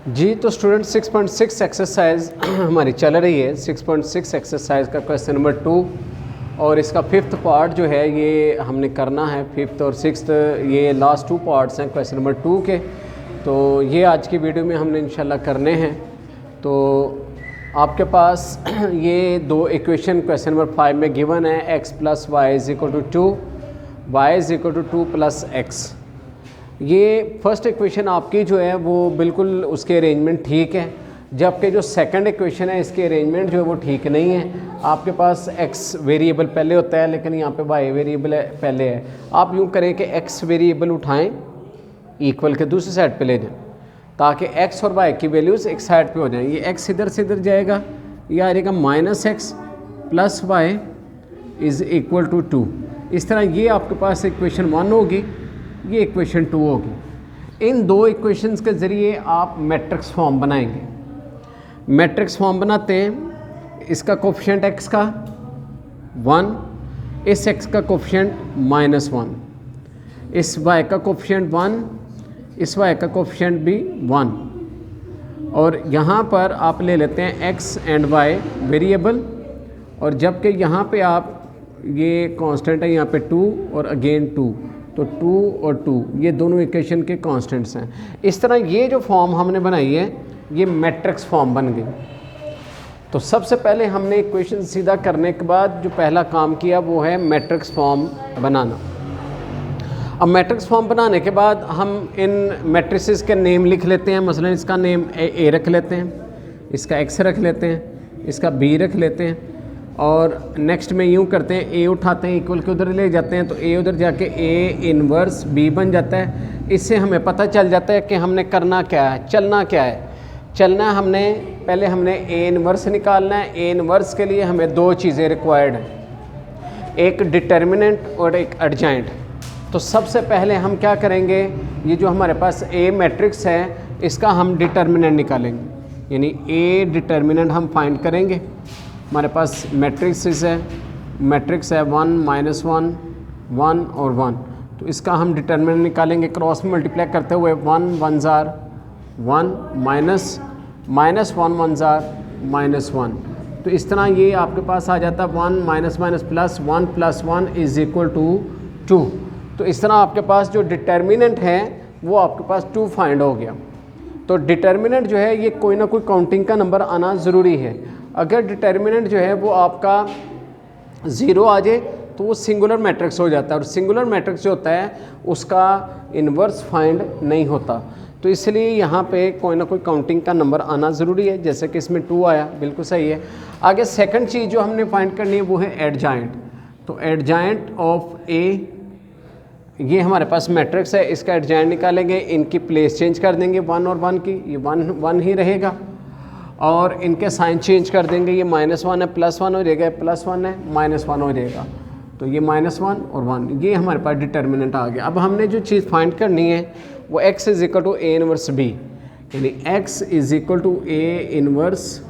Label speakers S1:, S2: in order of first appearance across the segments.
S1: जी तो student 6.6 exercise हमारी चल रही है। 6.6 एक्सरसाइज का क्वेश्चन नंबर 2 और इसका 5th पार्ट जो है ये हमने करना है। 5th और 6th ये लास्ट 2 पार्ट्स हैं क्वेश्चन नंबर 2 के, तो ये आज की वीडियो में हमने इंशाल्लाह करने हैं। तो आपके पास ये दो इक्वेशन क्वेश्चन नंबर 5 में गिवन है, x plus Y is equal to 2, Y is equal to 2 plus X. ये फर्स्ट इक्वेशन आपकी जो है वो बिल्कुल उसके अरेंजमेंट ठीक है, जबकि जो सेकंड इक्वेशन है इसके अरेंजमेंट जो है वो ठीक नहीं है। आपके पास x वेरिएबल पहले होता है लेकिन यहाँ पे y वेरिएबल पहले है। आप यूँ करें कि x वेरिएबल उठाएं, इक्वल के दूसरी साइड पे ले जाएं ताकि x और y की वैल्यूज़ एक साइड पे हो जाएं। ये x इधर से इधर जाएगा, ये आ जाएगा -x plus Y is equal to 2। इस तरह ये आपके पास इक्वेशन 1 होगी, ये इक्वेशन 2 होगी। इन दो इक्वेशंस के ज़रिए आप मैट्रिक्स फॉर्म बनाएंगे। मैट्रिक्स फॉर्म बनाते हैं, इसका कोफिशिएंट x का 1, इस x का कोफिशिएंट -1, इस y का कोफिशिएंट 1, इस y का कोफिशिएंट भी 1, और यहाँ पर आप ले लेते हैं x एंड y वेरिएबल, और जबकि यहाँ पे आप ये कांस्टेंट है, यहाँ पे 2 और अगेन 2, तो 2 और 2 ये दोनों इक्वेशन के कांस्टेंट्स हैं। इस तरह ये जो फॉर्म हमने बनाई है ये मैट्रिक्स फॉर्म बन गई। तो सबसे पहले हमने इक्वेशन सीधा करने के बाद जो पहला काम किया वो है मैट्रिक्स फॉर्म बनाना। अब मैट्रिक्स फॉर्म बनाने के बाद हम इन मैट्रिसेस के नेम लिख लेते हैं। मसलन इसका नेम ए रख लेते हैं, इसका एक्स रख लेते हैं, इसका बी रख लेते हैं, और नेक्स्ट में यूँ करते हैं, ए उठाते हैं इक्वल के उधर ले जाते हैं, तो ए उधर जाके ए इन्वर्स बी बन जाता है। इससे हमें पता चल जाता है कि हमने करना क्या है, चलना क्या है। चलना हमने पहले हमने ए इन्वर्स निकालना है। ए इन्वर्स के लिए हमें दो चीज़ें रिक्वायर्ड हैं, एक डिटर्मिनेंट और एक एडजॉइंट। तो सबसे पहले हम क्या करेंगे, ये जो हमारे पास ए मैट्रिक्स है इसका हम डिटर्मिनेंट निकालेंगे, यानी ए डिटर्मिनेंट हम फाइंड करेंगे। हमारे पास मैट्रिक्स है 1 -1 1 और 1, तो इसका हम डिटर्मिनेंट निकालेंगे। क्रॉस में मल्टीप्लाई करते हुए 1 1 ज़ार 1 -1 1 ज़ार -1, तो इस तरह ये आपके पास आ जाता है 1 minus plus 1 plus 1 is equal to 2। तो इस तरह आपके पास जो डिटर्मिनेंट है वो आपके पास 2 फाइंड हो गया। तो डिटर्मिनेंट जो है ये कोई ना कोई काउंटिंग का नंबर आना ज़रूरी है। अगर डिटर्मिनेंट जो है वो आपका 0 आ जाए तो वो सिंगुलर मैट्रिक्स हो जाता है, और सिंगुलर मैट्रिक्स जो होता है उसका इन्वर्स फाइंड नहीं होता। तो इसलिए यहाँ पे कोई ना कोई काउंटिंग का नंबर आना ज़रूरी है, जैसे कि इसमें 2 आया, बिल्कुल सही है। आगे सेकंड चीज़ जो हमने फाइंड करनी है वो है एडजॉइंट। तो एडजॉइंट ऑफ ए, ये हमारे पास मैट्रिक्स है, इसका एडजॉइंट निकालेंगे, इनकी प्लेस चेंज कर देंगे 1 और 1 की, ये 1 1 ही रहेगा, और इनके साइन चेंज कर देंगे, ये -1 है +1 हो जाएगा, +1 है -1 हो जाएगा, तो ये -1 और 1, ये हमारे पास डिटर्मिनेंट आ गया। अब हमने जो चीज़ फाइंड करनी है वो x is equal to A inverse B, यानी x is equal to A inverse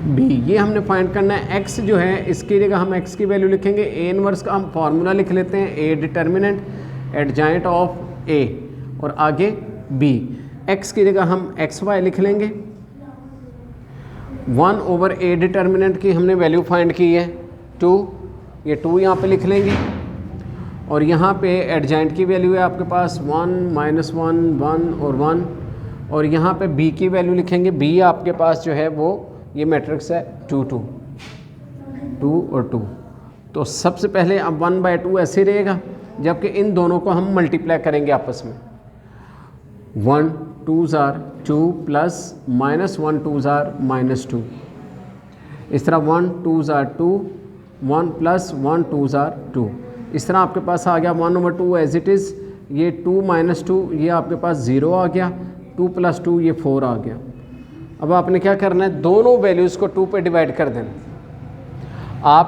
S1: B, ये हमने फाइंड करना है। x जो है इसकी जगह हम x की वैल्यू लिखेंगे, ए इनवर्स का हम फार्मूला लिख लेते हैं, ए डिटर्मिनेंट एडजॉइंट ऑफ ए, और आगे b, x की जगह हम xy लिख लेंगे। 1 ओवर ए डिटर्मिनेंट की हमने वैल्यू फाइंड की है 2, ये 2 यहाँ पे लिख लेंगे, और यहाँ पे एडजॉइंट की वैल्यू है आपके पास 1 -1 1 और 1, और यहाँ पे b की वैल्यू लिखेंगे। b आपके पास जो है वो ये मैट्रिक्स है 2 2 2 और 2। तो सबसे पहले अब 1/2 ऐसे रहेगा, जबकि इन दोनों को हम मल्टीप्लाई करेंगे आपस में। 1 2 ज़ार 2 प्लस -1 2 ज़ार -2, इस तरह 1 2 ज़ार 2 1 प्लस 1 2 ज़ार 2, इस तरह आपके पास आ गया 1/2 एज इट इज़। ये 2 -2 ये आपके पास 0 आ गया, 2 + 2 ये 4 आ गया। अब आपने क्या करना है, दोनों वैल्यूज़ को 2 पे डिवाइड कर देना। आप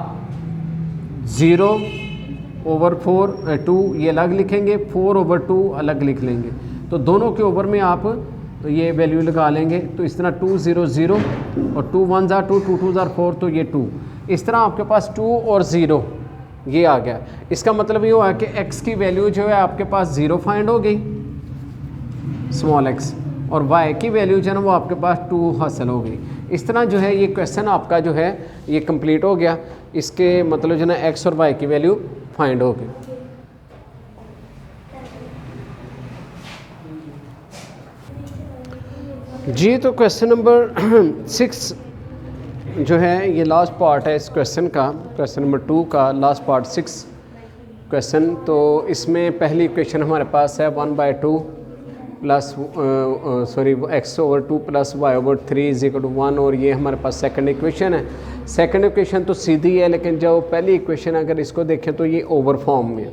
S1: 0/4 2 ये अलग लिखेंगे, 4/2 अलग लिख लेंगे, तो दोनों के ओवर में आप तो ये वैल्यू लगा लेंगे। तो इस तरह 2 0 0 और 2 1 ज़ार 2 2 2 ज़ार 4, तो ये 2, इस तरह आपके पास 2 और 0 ये आ गया। इसका मतलब ये हुआ कि x की वैल्यू जो है आपके पास 0 फाइंड हो गई, स्मॉल x, और वाई की वैल्यू जो है ना वो आपके पास 2 हासिल हो गई। इस तरह जो है ये क्वेश्चन आपका जो है ये कंप्लीट हो गया। इसके मतलब जो है ना एक्स और वाई की वैल्यू फाइंड हो गई। जी तो क्वेश्चन नंबर 6 जो है ये लास्ट पार्ट है इस क्वेश्चन का, क्वेश्चन नंबर 2 का लास्ट पार्ट 6 क्वेश्चन। तो इसमें पहली इक्वेशन हमारे पास है 1/2 plus x/2 plus y/3 is equal to 1, और ये हमारे पास सेकंड इक्वेशन है। सेकंड इक्वेशन तो सीधी है, लेकिन जो पहली इक्वेशन अगर इसको देखें तो ये ओवर फॉर्म में है,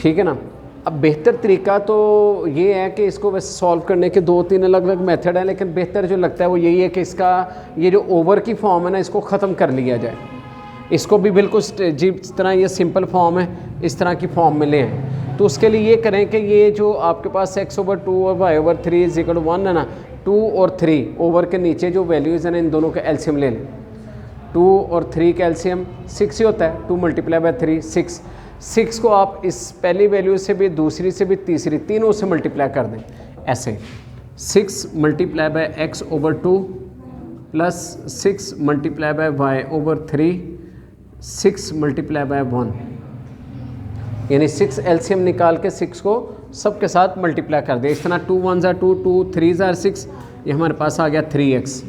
S1: ठीक है ना। अब बेहतर तरीका तो ये है कि इसको वैसे सॉल्व करने के 2-3 अलग अलग मेथड हैं, लेकिन बेहतर जो लगता है वो यही है कि इसका ये जो ओवर की फॉर्म है ना इसको ख़त्म कर लिया जाए। इसको भी बिल्कुल जिस तरह ये सिंपल फॉर्म है इस तरह की फॉर्म में ले आएँ। तो उसके लिए ये करें कि ये जो आपके पास x/2 और y/3 इज इक्वल टू 1 है ना, 2 और 3 ओवर के नीचे जो वैल्यूज़ हैं ना इन दोनों का एलसीएम ले लें। 2 और 3 का एलसीएम 6 ही होता है, 2 × 3 6। 6 को आप इस पहली वैल्यू से भी, दूसरी से भी, तीसरी, तीनों से मल्टीप्लाई कर दें ऐसे। 6 × x/2 प्लस 6 × y/3 6 × 1, यानी 6 एलसीएम निकाल के 6 को सबके साथ मल्टीप्लाई कर दे। इस तरह 2 1 ज़ा 2, 2 3 ज़ा 6, ये हमारे पास आ गया 3x।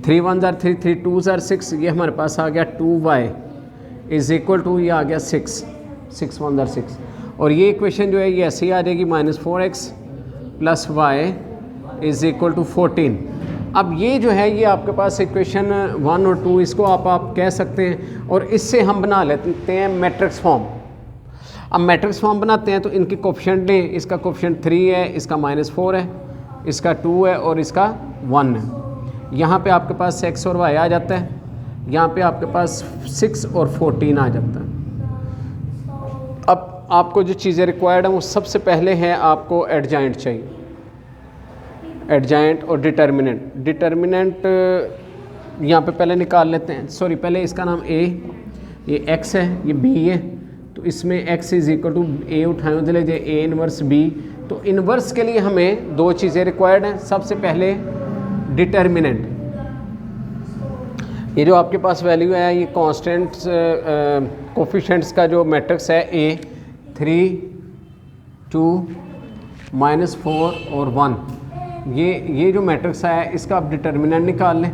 S1: 3 1 ज़ा 3, 3 2 ज़ा 6, ये हमारे पास आ गया 2y इज़ इक्वल टू, ये आ गया 6, 6 1 ज़ा 6। और ये इक्वेशन जो है ये ऐसे ही आ जाएगी -4x plus y is equal to 14। अब ये जो है ये आपके पास इक्वेशन 1 और 2 इसको आप कह सकते हैं, और इससे हम बना लेते हैं मैट्रिक्स फॉर्म। अब मैट्रिक्स फॉर्म बनाते हैं तो इनके कोफिशिएंट लें। इसका कोफिशिएंट 3 है, इसका -4 है, इसका 2 है और इसका 1 है। यहाँ पे आपके पास x और y आ जाता है, यहाँ पे आपके पास 6 और 14 आ जाता है। अब आपको जो चीज़ें रिक्वायर्ड हैं वो सबसे पहले है आपको एडजॉइंट चाहिए, एडजॉइंट और डिटर्मिनेंट। डिटर्मिनेंट यहाँ पे पहले निकाल लेते हैं, सॉरी पहले इसका नाम a, ये x है, ये b है, तो इसमें x is equal to a उठाएँ उधर ले जाए a इनवर्स b। तो इनवर्स के लिए हमें 2 चीज़ें रिक्वायर्ड हैं। सबसे पहले डिटर्मिनेंट, ये जो आपके पास वैल्यू है ये कांस्टेंट कोफिशिएंट्स का जो मैट्रिक्स है a 3 2 -4 और 1, ये जो मैट्रिक्स है इसका आप डिटर्मिनेंट निकाल लें।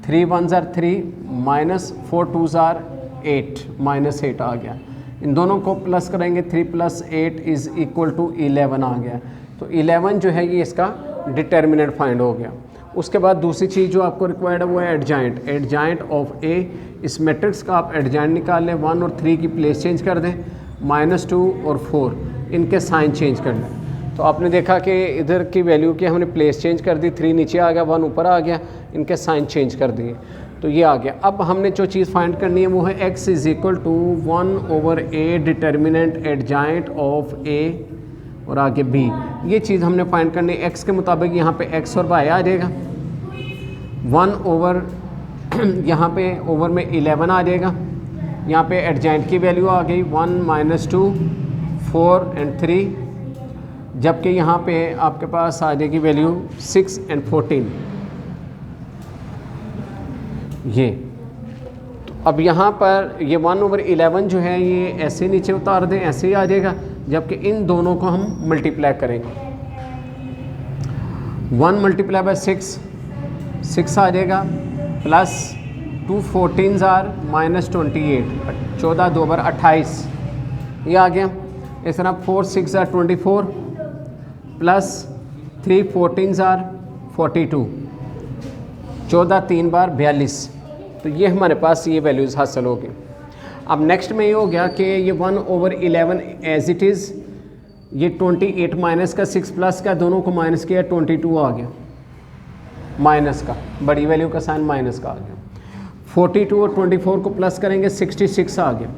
S1: 3 1 ज़ा 3, -4 2 ज़ा 8, -8 आ गया। इन दोनों को प्लस करेंगे, 3 + 8 इज़ इक्वल टू 11 आ गया। तो 11 जो है ये इसका डिटर्मिनेंट फाइंड हो गया। उसके बाद दूसरी चीज़ जो आपको रिक्वायर्ड है वो है एडजॉइंट। एडजॉइंट ऑफ ए, इस मैट्रिक्स का आप एडजॉइंट निकाल लें। 1 और 3 की प्लेस चेंज कर दें, -2 और 4 इनके साइन चेंज कर लें। तो आपने देखा कि इधर की वैल्यू की हमने प्लेस चेंज कर दी, 3 नीचे आ गया, 1 ऊपर आ गया, इनके साइन चेंज कर दिए, तो ये आ गया। अब हमने जो चीज़ फाइंड करनी है वो है x is equal to 1/a determinant adjoint of a और आगे b। ये चीज़ हमने फाइंड करनी है। x के मुताबिक यहाँ पे x और y आ जाएगा, 1 यहाँ पे ओवर में 11 आ जाएगा। यहाँ पे एडजॉइंट की वैल्यू आ गई 1 -2 4 और 3, जबकि यहाँ पे आपके पास आ जाएगी वैल्यू 6 और 14। ये तो अब यहाँ पर ये 1/11 जो है ये ऐसे नीचे उतार दें, ऐसे ही आ जाएगा, जबकि इन दोनों को हम मल्टीप्लाई करेंगे। 1 × 6 6 आ जाएगा, प्लस 2 14 ज़ार -28, 14 2 बार 28, ये आ गया। इस तरह 4 6 ज़ार 24, प्लस 3 14 ज़ार 42, 14 3 बार 42। तो ये हमारे पास ये वैल्यूज़ हासिल हो गई। अब नेक्स्ट में ये हो गया कि ये 1/11 एज इट इज़, ये 28 माइनस का 6 प्लस का, दोनों को माइनस किया 22 आ गया, माइनस का बड़ी वैल्यू का साइन माइनस का आ गया। 42 और 24 को प्लस करेंगे 66 आ गया।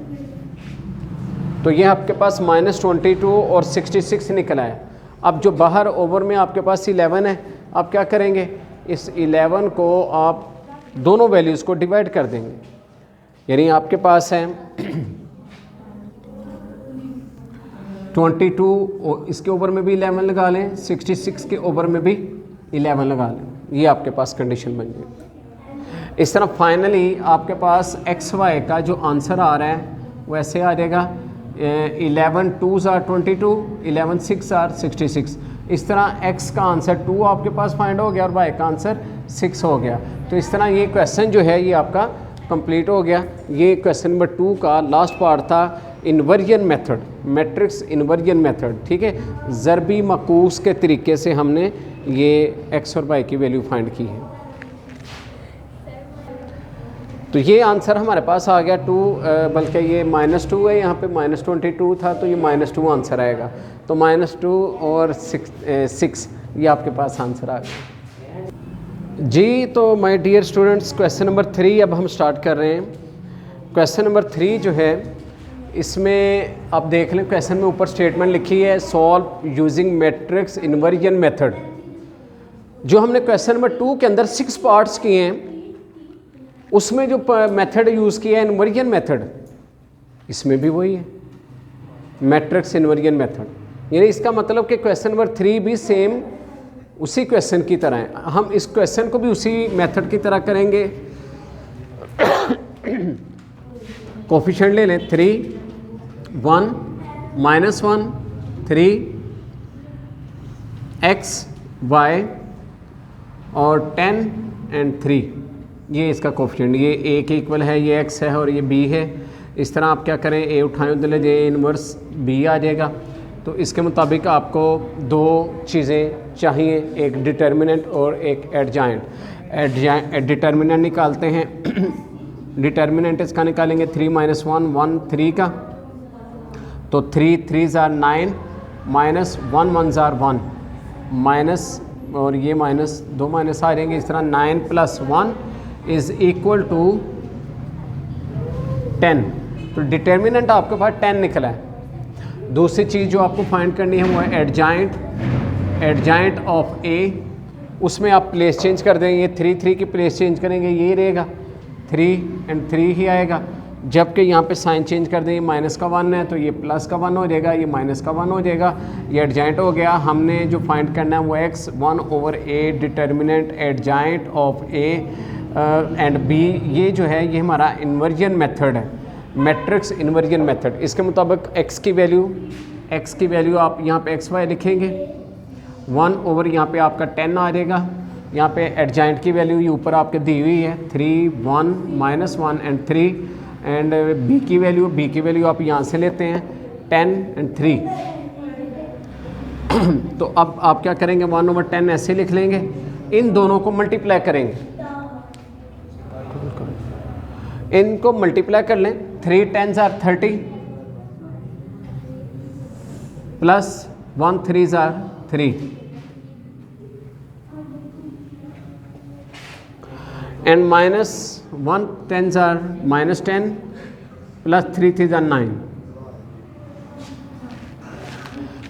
S1: तो ये आपके पास -22 और 66 निकला है। अब जो बाहर ओवर में आपके पास 11 है, आप क्या करेंगे, इस 11 को आप दोनों वैल्यूज़ को डिवाइड कर देंगे। यानी आपके पास है 22 इसके ऊपर में भी 11 लगा लें, 66 के ऊपर में भी 11 लगा लें, ये आपके पास कंडीशन बन गई। इस तरह फाइनली आपके पास एक्स वाई का जो आंसर आ रहा है वो ऐसे आ जाएगा 11 2s are 22, 11 6 are 66। इस तरह x का आंसर 2 आपके पास फाइंड हो गया और y का आंसर 6 हो गया। तो इस तरह ये क्वेश्चन जो है ये आपका कंप्लीट हो गया। ये क्वेश्चन नंबर 2 का लास्ट पार्ट था, inversion method, matrix inversion method, ठीक है। ज़रबी मकूस के तरीके से हमने ये x और y की वैल्यू फाइंड की है। तो ये आंसर हमारे पास आ गया 2, बल्कि ये -2 है, यहाँ पे -22 था तो ये -2 आंसर आएगा। तो -2 और 6 ये आपके पास आंसर आ गया जी। तो my dear students, question number 3 अब हम स्टार्ट कर रहे हैं। क्वेश्चन नंबर 3 जो है इसमें आप देख लें, क्वेश्चन में ऊपर स्टेटमेंट लिखी है solve using matrix inversion method. जो हमने क्वेश्चन नंबर 2 के अंदर 6 पार्ट्स किए हैं उसमें जो मेथड यूज़ किया है इन्वर्जन मेथड, इसमें भी वही है, मैट्रिक्स इन्वर्जन मेथड। यानी इसका मतलब कि क्वेश्चन नंबर 3 भी सेम उसी क्वेश्चन की तरह है। हम इस क्वेश्चन को भी उसी मेथड की तरह करेंगे। कोफिशिएंट ले लें 3 1 -1 3 x y और 10 एंड 3, ये इसका कोफिशिएंट, ये a के इक्वल है, ये x है और ये b है। इस तरह आप क्या करें, a उठाएं उधर ले, इनवर्स b आ जाएगा। तो इसके मुताबिक आपको 2 चीज़ें चाहिए, एक डिटर्मिनेंट और एक एडजाइंट। डिटर्मिनेंट निकालते हैं। डिटर्मिनेंट इसका निकालेंगे 3 - 1 1 3 का, तो 3 3s are 9 -1 1s are 1 minus, और ये माइनस 2 माइनस आ जाएंगे। इस तरह 9 + 1 इज़ इक्वल टू 10। तो डिटर्मिनेंट आपके पास 10 निकला है। दूसरी चीज़ जो आपको फाइंड करनी है वो है एडजाइंट ऑफ a। उसमें आप प्लेस चेंज कर देंगे, ये 3 3 की प्लेस चेंज करेंगे, ये रहेगा 3 और 3 ही आएगा। जबकि यहाँ पे साइन चेंज कर देंगे, माइनस का 1 है तो ये प्लस का 1 हो जाएगा, ये माइनस का 1 हो जाएगा। ये एडजाइंट हो गया। हमने जो फाइंड करना है वो x 1/a determinant adjoint of a and b, ये जो है ये हमारा इन्वर्जन मेथड है, मैट्रिक्स इन्वर्जन मेथड। इसके मुताबिक x की वैल्यू आप यहाँ पे x y लिखेंगे, 1 यहाँ पे आपका 10 आ जाएगा। यहाँ पे एडजाइंट की वैल्यू ये ऊपर आपके दी हुई है 3 1 -1 एंड 3, एंड b की वैल्यू आप यहाँ से लेते हैं 10 एंड 3। तो अब आप क्या करेंगे, 1/10 ऐसे लिख लेंगे, इन दोनों को मल्टीप्लाई करेंगे, इनको मल्टीप्लाई कर लें। 3 10s are 30 plus 1 3s are 3 and -1 10s are -10 plus 3 3s are 9।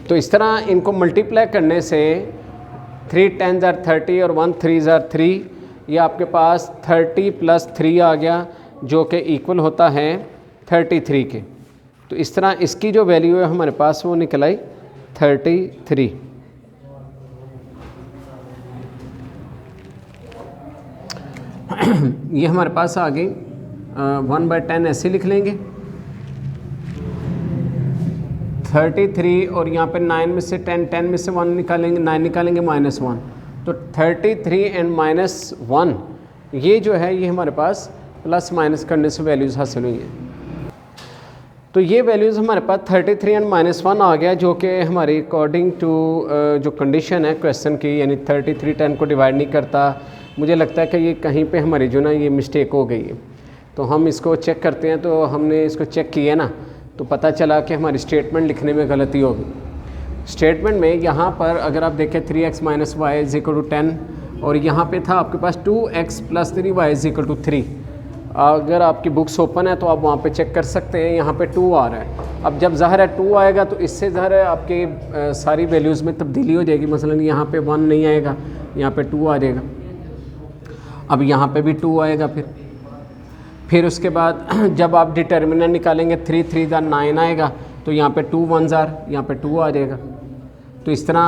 S1: तो इस तरह इनको मल्टीप्लाई करने से 3 10s are 30 और 1 3s are 3, ये आपके पास 30 + 3 आ गया जो कि इक्वल होता है 33 के। तो इस तरह इसकी जो वैल्यू है हमारे पास वो निकल आई 33। ये हमारे पास आ गई 1/10 ऐसे लिख लेंगे 33, और यहाँ पे 9 में से 10 में से 1 निकालेंगे, 9 निकालेंगे -1, तो 33 एंड -1 ये जो है ये हमारे पास प्लस माइनस करने से वैल्यूज़ हासिल हुई हैं। तो ये वैल्यूज़ हमारे पास 33 एंड -1 आ गया, जो कि हमारी अकॉर्डिंग टू जो कंडीशन है क्वेश्चन की, यानी 33 10 को डिवाइड नहीं करता। मुझे लगता है कि ये कहीं पे हमारी जो ना ये मिस्टेक हो गई है, तो हम इसको चेक करते हैं। तो हमने इसको चेक किया ना, तो पता चला कि हमारी स्टेटमेंट लिखने में गलती हो गई। स्टेटमेंट में यहाँ पर अगर आप देखें 3x - y = 10, और यहाँ पे था आपके पास 2x + 3y = 3। अगर आपकी बुक्स ओपन है तो आप वहाँ पे चेक कर सकते हैं, यहाँ पे 2 आ रहा है। अब जब ज़ाहिर है 2 आएगा तो इससे ज़ाहिर है आपके सारी वैल्यूज़ में तब्दीली हो जाएगी। मसलन यहाँ पे 1 नहीं आएगा, यहाँ पे 2 आ जाएगा। अब यहाँ पे भी 2 आएगा। फिर उसके बाद जब आप डिटर्मिनेंट निकालेंगे 3 3 9 आएगा, तो यहाँ पे 2 1s आर, यहाँ पे 2 आ जाएगा। तो इस तरह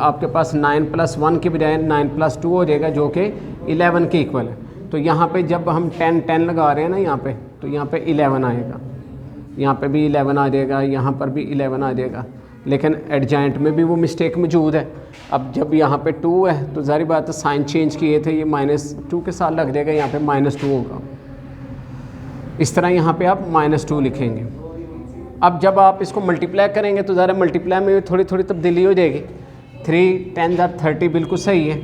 S1: आपके पास 9 + 1 के बजाय 9 + 2 हो जाएगा, जो कि 11 के इक्वल है। तो यहाँ पे जब हम 10 10 लगा रहे हैं ना यहाँ पे, तो यहाँ पे 11 आएगा, यहाँ पे भी 11 आ जाएगा, यहाँ पर भी 11 आ जाएगा। लेकिन एडजॉइंट में भी वो मिस्टेक मौजूद है। अब जब यहाँ पे 2 है तो ज़ाहिर बात है साइन चेंज किए थे, ये -2 के साथ लग जाएगा, यहाँ पे -2 होगा। इस तरह यहाँ पे आप -2 लिखेंगे। अब जब आप इसको मल्टीप्लाई करेंगे तो ज़रा मल्टीप्लाई में थोड़ी थोड़ी तब्दीली हो जाएगी। 3 10s आर 30 बिल्कुल सही है,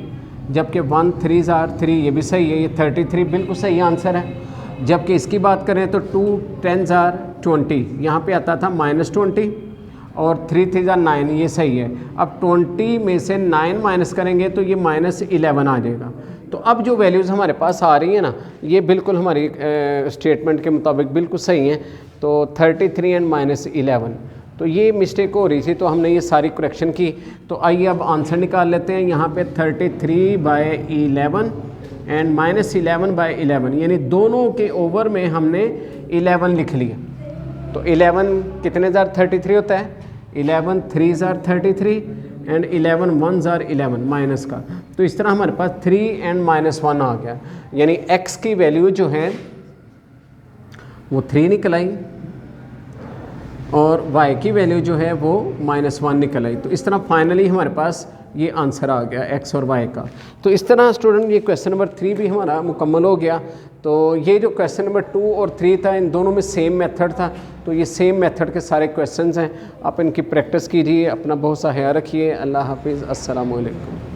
S1: जबकि 1 3s आर 3 ये भी सही है, ये 33 बिल्कुल सही आंसर है। जबकि इसकी बात करें तो 2 10s आर 20, यहाँ पे आता था -20 और 3 3s आर 9, ये सही है। अब 20 में से 9 माइनस करेंगे तो ये -11 आ जाएगा। तो अब जो वैल्यूज़ हमारे पास आ रही है ना, ये बिल्कुल हमारी स्टेटमेंट के मुताबिक बिल्कुल सही हैं। तो 33 एंड -11, तो ये मिस्टेक हो रही थी, तो हमने ये सारी करेक्शन की। तो आइए अब आंसर निकाल लेते हैं। यहाँ पे 33/11 एंड -11/11, यानी दोनों के ओवर में हमने 11 लिख लिया। तो 11 कितने ज़ार 33 होता है, 11 3s are 33 and 11 1s are 11 minus का। तो इस तरह हमारे पास 3 एंड -1 आ गया, यानी x की वैल्यू जो है वो 3 निकल आई और y की वैल्यू जो है वो -1 निकल आई। तो इस तरह फाइनली हमारे पास ये आंसर आ गया x और y का। तो इस तरह स्टूडेंट ये क्वेश्चन नंबर 3 भी हमारा मुकम्मल हो गया। तो ये जो क्वेश्चन नंबर 2 और 3 था, इन दोनों में सेम मेथड था। तो ये सेम मेथड के सारे क्वेश्चंस हैं, आप इनकी प्रैक्टिस कीजिए, अपना बहुत सा ख्याल रखिए। अल्लाह हाफिज़, अस्सलामु अलैकुम।